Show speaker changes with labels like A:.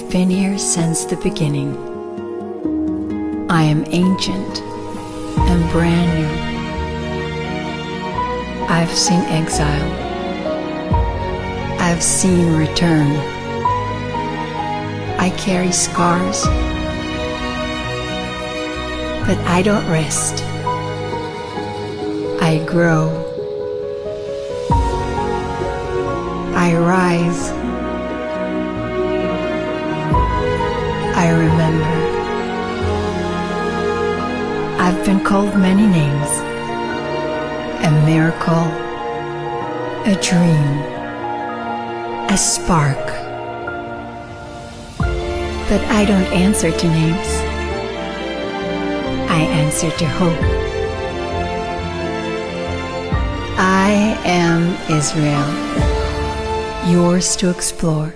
A: I've been here since the beginning. I am ancient and brand new. I've seen exile. I've seen return. I carry scars, but I don't rest. I grow. I rise. I remember. I've been called many names. A miracle, a dream, a spark. But I don't answer to names. I answer to hope. I am Israel, yours to explore.